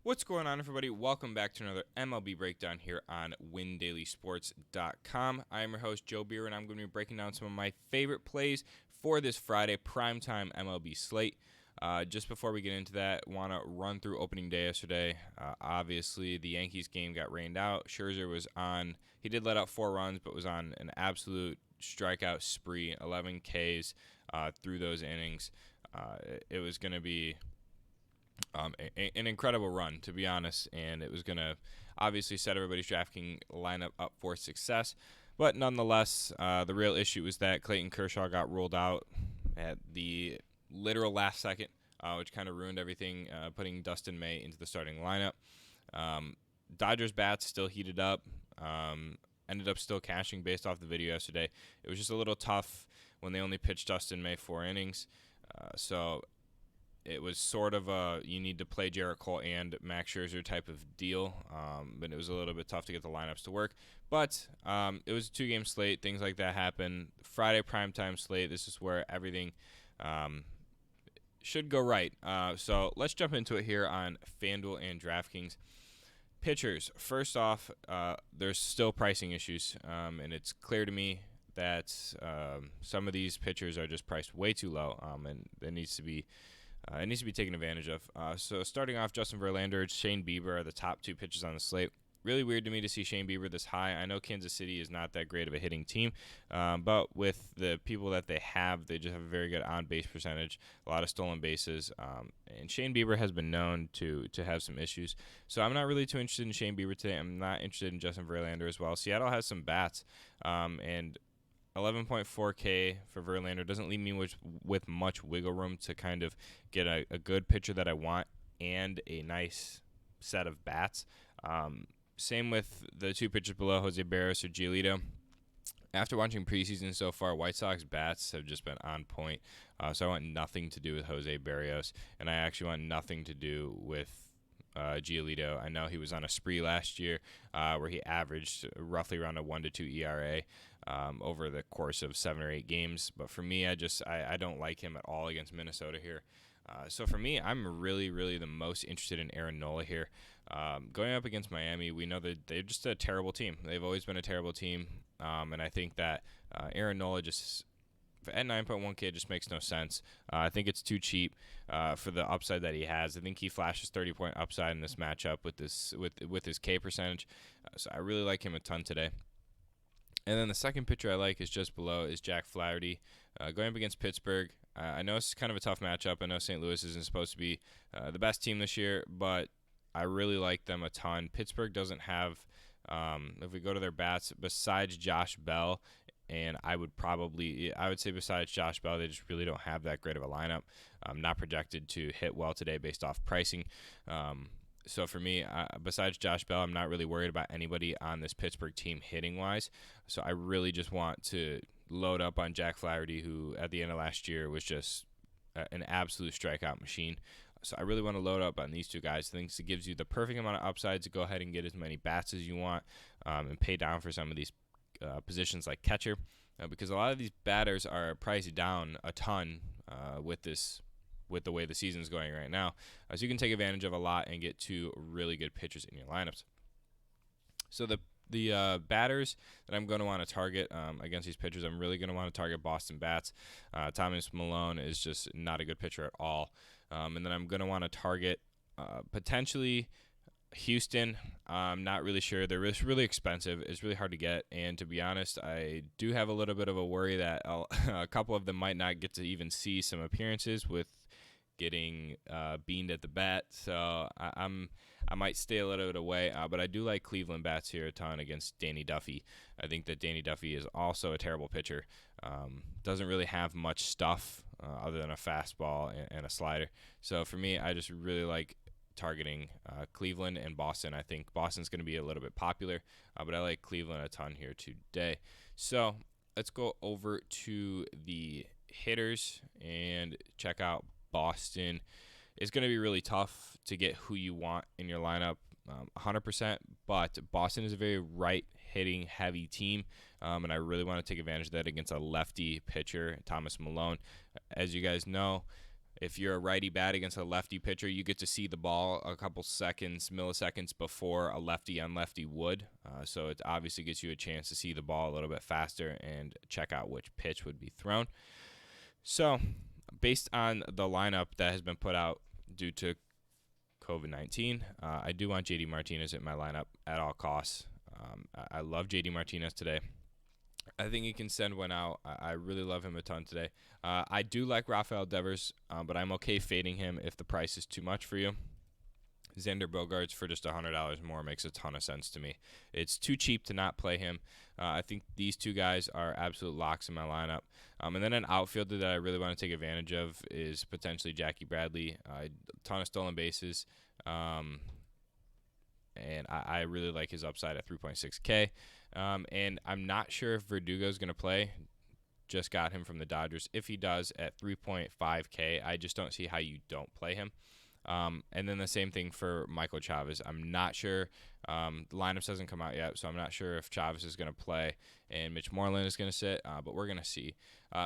What's going on, everybody? Welcome back to another MLB Breakdown here on WinDailySports.com. I am your host, Joe Biewer, and I'm going to be breaking down some of my favorite plays for this Friday primetime MLB slate. Just before we get into that, want to run through opening day yesterday. Obviously, the Yankees game got rained out. Scherzer was on. He did let out 4 runs, but was on an absolute strikeout spree, 11 Ks through those innings. It was going to be an incredible run, to be honest, and it was going to obviously set everybody's DraftKings lineup up for success. But nonetheless, the real issue was that Clayton Kershaw got ruled out at the literal last second, which kind of ruined everything, putting Dustin May into the starting lineup. Dodgers bats still heated up, ended up still cashing based off the video yesterday. It was just a little tough when they only pitched Dustin May 4 innings. So it was sort of a you need to play Jarrett Cole and Max Scherzer type of deal, but it was a little bit tough to get the lineups to work. But it was a 2-game slate. Things like that happen. Friday primetime slate, this is where everything should go right. So let's jump into it here on FanDuel and DraftKings. Pitchers, first off, there's still pricing issues, and it's clear to me that some of these pitchers are just priced way too low, and it needs to be taken advantage of. So starting off, Justin Verlander, Shane Biewer are the top 2 pitchers on the slate. Really weird to me to see Shane Biewer this high. I know Kansas City is not that great of a hitting team, but with the people that they just have a very good on-base percentage, a lot of stolen bases, and Shane Biewer has been known to have some issues. So I'm not really too interested in Shane Biewer today. I'm not interested in Justin Verlander as well. Seattle has some bats, and 11.4K for Verlander doesn't leave me with much wiggle room to kind of get a good pitcher that I want and a nice set of bats. Same with the 2 pitchers below, Jose Barrios or Giolito. After watching preseason so far, White Sox bats have just been on point. So I want nothing to do with Jose Barrios, and I actually want nothing to do with Giolito. I know he was on a spree last year where he averaged roughly around a 1-2 ERA over the course of 7 or 8 games. But for me, I don't like him at all against Minnesota here. So for me, I'm really, really the most interested in Aaron Nola here. Going up against Miami, we know that they're just a terrible team. They've always been a terrible team, and I think that Aaron Nola just at 9.1K just makes no sense. I think it's too cheap for the upside that he has. I think he flashes 30-point upside in this matchup with his K percentage. So I really like him a ton today. And then the second pitcher I like is just below is Jack Flaherty. Going up against Pittsburgh, I know it's kind of a tough matchup. I know St. Louis isn't supposed to be the best team this year, but I really like them a ton. Pittsburgh doesn't have, if we go to their bats, besides Josh Bell, and I would say besides Josh Bell, they just really don't have that great of a lineup. Not projected to hit well today based off pricing. So for me, besides Josh Bell, I'm not really worried about anybody on this Pittsburgh team hitting-wise. So I really just want to load up on Jack Flaherty, who at the end of last year was just an absolute strikeout machine. So I really want to load up on these 2 guys. I think it gives you the perfect amount of upside to go ahead and get as many bats as you want and pay down for some of these positions like catcher, because a lot of these batters are priced down a ton with the way the season's going right now. So you can take advantage of a lot and get 2 really good pitchers in your lineups. So the batters that I'm going to want to target against these pitchers, I'm really going to want to target Boston bats. Thomas Malone is just not a good pitcher at all. And then I'm going to want to target potentially Houston. I'm not really sure. They're really expensive. It's really hard to get. And to be honest, I do have a little bit of a worry that a couple of them might not get to even see some appearances with getting beamed at the bat. So I might stay a little bit away. But I do like Cleveland bats here a ton against Danny Duffy. I think that Danny Duffy is also a terrible pitcher. Doesn't really have much stuff other than a fastball and a slider. So for me, I just really like targeting Cleveland and Boston. I think Boston's going to be a little bit popular, but I like Cleveland a ton here today. So let's go over to the hitters and check out Boston. It's going to be really tough to get who you want in your lineup 100%, but Boston is a very right-hitting heavy team, and I really want to take advantage of that against a lefty pitcher, Thomas Malone. As you guys know, If you're a righty bat against a lefty pitcher, you get to see the ball a couple milliseconds before a lefty on lefty would. So it obviously gives you a chance to see the ball a little bit faster and check out which pitch would be thrown. So based on the lineup that has been put out due to COVID-19, I do want JD Martinez in my lineup at all costs. I love JD Martinez today. I think he can send one out. I really love him a ton today. I do like Rafael Devers, but I'm okay fading him if the price is too much for you. Xander Bogaerts for just $100 more makes a ton of sense to me. It's too cheap to not play him. I think these two guys are absolute locks in my lineup. And then an outfielder that I really want to take advantage of is potentially Jackie Bradley. A ton of stolen bases. And I really like his upside at 3.6K. And I'm not sure if Verdugo is going to play. Just got him from the Dodgers. If he does at 3.5K, I just don't see how you don't play him. And then the same thing for Michael Chavez. I'm not sure. The lineups hasn't come out yet, so I'm not sure if Chavez is going to play and Mitch Moreland is going to sit, but we're going to see.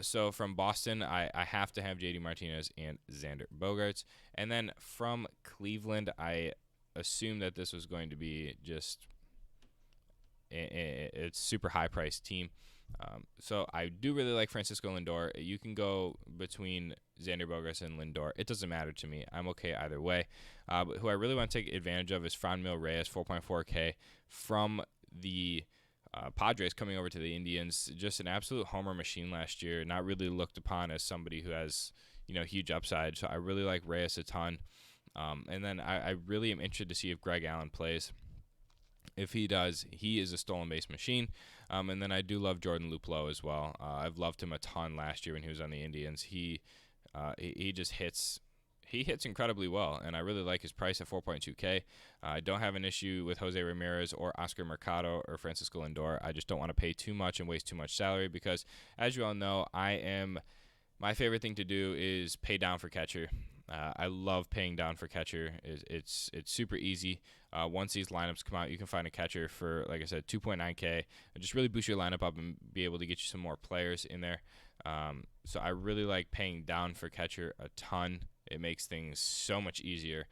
So from Boston, I have to have JD Martinez and Xander Bogaerts. And then from Cleveland, I assume that this was going to be just a super high-priced team. So I do really like Francisco Lindor. You can go between Xander Bogaerts and Lindor. It doesn't matter to me. I'm okay either way. But who I really want to take advantage of is Franmil Reyes, 4.4K from the Padres coming over to the Indians. Just an absolute homer machine last year. Not really looked upon as somebody who has huge upside. So I really like Reyes a ton. And then I really am interested to see if Greg Allen plays. If he does, he is a stolen base machine. And then I do love Jordan Luplow as well. I've loved him a ton last year when he was on the Indians. He just hits. He hits incredibly well, and I really like his price at 4.2K. I don't have an issue with Jose Ramirez or Oscar Mercado or Francisco Lindor. I just don't want to pay too much and waste too much salary because, as you all know, my favorite thing to do is pay down for catcher. I love paying down for catcher. It's super easy. Once these lineups come out, you can find a catcher for, like I said, 2.9K. Just really boost your lineup up and be able to get you some more players in there. So I really like paying down for catcher a ton. It makes things so much easier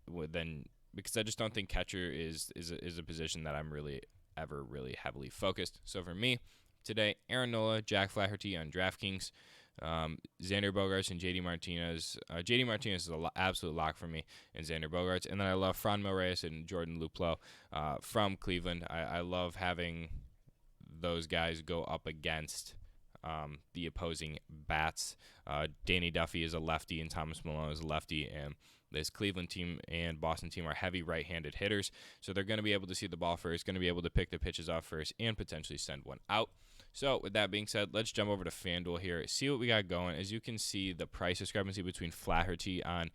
because I just don't think catcher is a position that I'm really heavily focused. So for me today, Aaron Nola, Jack Flaherty on DraftKings. Xander Bogaerts and JD Martinez. JD Martinez is an absolute lock for me, and Xander Bogaerts. And then I love Franmil Reyes and Jordan Luplow from Cleveland. I love having those guys go up against the opposing bats. Danny Duffy is a lefty, and Thomas Malone is a lefty, and this Cleveland team and Boston team are heavy right-handed hitters, so they're going to be able to see the ball first, going to be able to pick the pitches off first, and potentially send one out. So with that being said, let's jump over to FanDuel here, see what we got going. As you can see, the price discrepancy between Flaherty on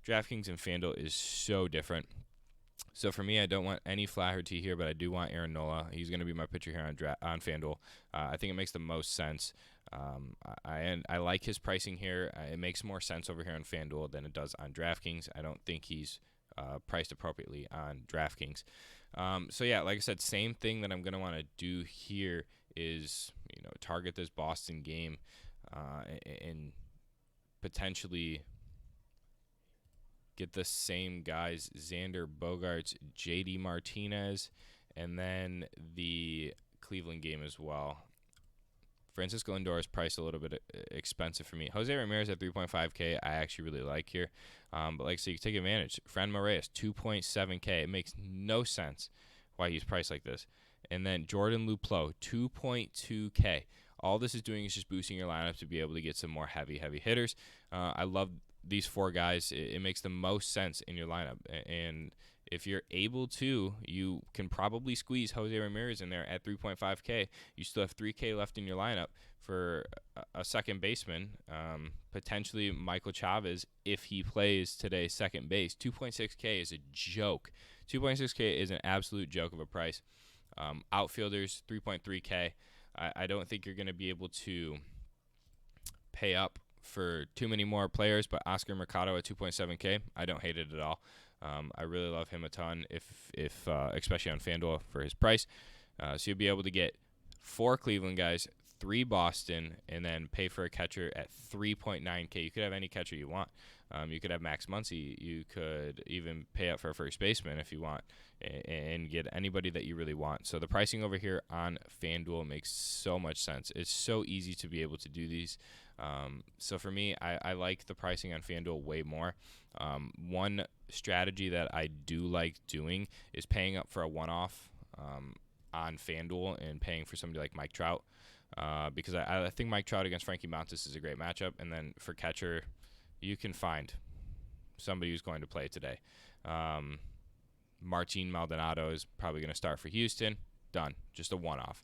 DraftKings and FanDuel is so different. So for me, I don't want any Flaherty here, but I do want Aaron Nola. He's going to be my pitcher here on FanDuel. I think it makes the most sense. I like his pricing here. It makes more sense over here on FanDuel than it does on DraftKings. I don't think he's priced appropriately on DraftKings. So yeah, like I said, same thing that I'm going to want to do here is target this Boston game and potentially get the same guys, Xander Bogaerts, JD Martinez, and then the Cleveland game as well. Francisco Lindor is priced a little bit expensive for me. Jose Ramirez at 3.5K, I actually really like here. But like I said, you can take advantage. Franmil Reyes, 2.7K. It makes no sense why he's priced like this. And then Jordan Luplow, 2.2K. All this is doing is just boosting your lineup to be able to get some more heavy hitters. I love these four guys. It makes the most sense in your lineup. And if you're able to, you can probably squeeze Jose Ramirez in there at 3.5K. You still have 3K left in your lineup for a second baseman, potentially Michael Chavez if he plays today second base. 2.6K is a joke. 2.6K is an absolute joke of a price. Outfielders, 3.3K. I don't think you're going to be able to pay up for too many more players, but Oscar Mercado at 2.7K, I don't hate it at all. I really love him a ton, if especially on FanDuel for his price. So you'll be able to get 4 Cleveland guys, 3 Boston, and then pay for a catcher at 3.9K. You could have any catcher you want. You could have Max Muncy. You could even pay up for a first baseman if you want, and get anybody that you really want. So the pricing over here on FanDuel makes so much sense. It's so easy to be able to do these. So for me, I like the pricing on FanDuel way more. One strategy that I do like doing is paying up for a one-off on FanDuel and paying for somebody like Mike Trout, because I think Mike Trout against Frankie Montas is a great matchup. And then for catcher, you can find somebody who's going to play today. Martin Maldonado is probably going to start for Houston. Done. Just a one-off.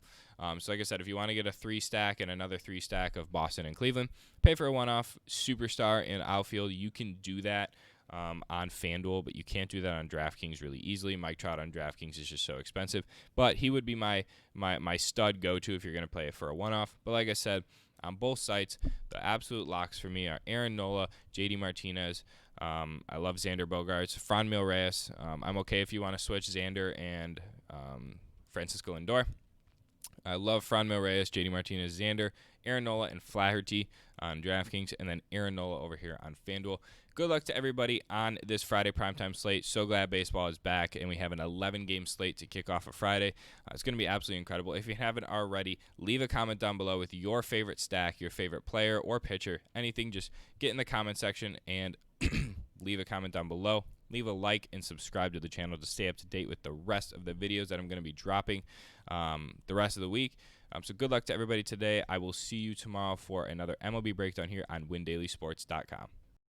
So like I said, if you want to get a 3-stack and another 3-stack of Boston and Cleveland, pay for a one-off superstar in outfield. You can do that on FanDuel, but you can't do that on DraftKings really easily. Mike Trout on DraftKings is just so expensive. But he would be my stud go-to if you're going to play it for a one-off. But like I said, on both sites, the absolute locks for me are Aaron Nola, JD Martinez. I love Xander Bogaerts, Franmil Reyes. I'm okay if you want to switch Xander and Francisco Lindor. I love Franmil Reyes, JD Martinez, Xander, Aaron Nola, and Flaherty on DraftKings, and then Aaron Nola over here on FanDuel. Good luck to everybody on this Friday primetime slate. So glad baseball is back, and we have an 11-game slate to kick off a Friday. It's going to be absolutely incredible. If you haven't already, leave a comment down below with your favorite stack, your favorite player or pitcher, anything. Just get in the comment section and leave a comment down below. Leave a like and subscribe to the channel to stay up to date with the rest of the videos that I'm going to be dropping the rest of the week. So good luck to everybody today. I will see you tomorrow for another MLB Breakdown here on WinDailySports.com.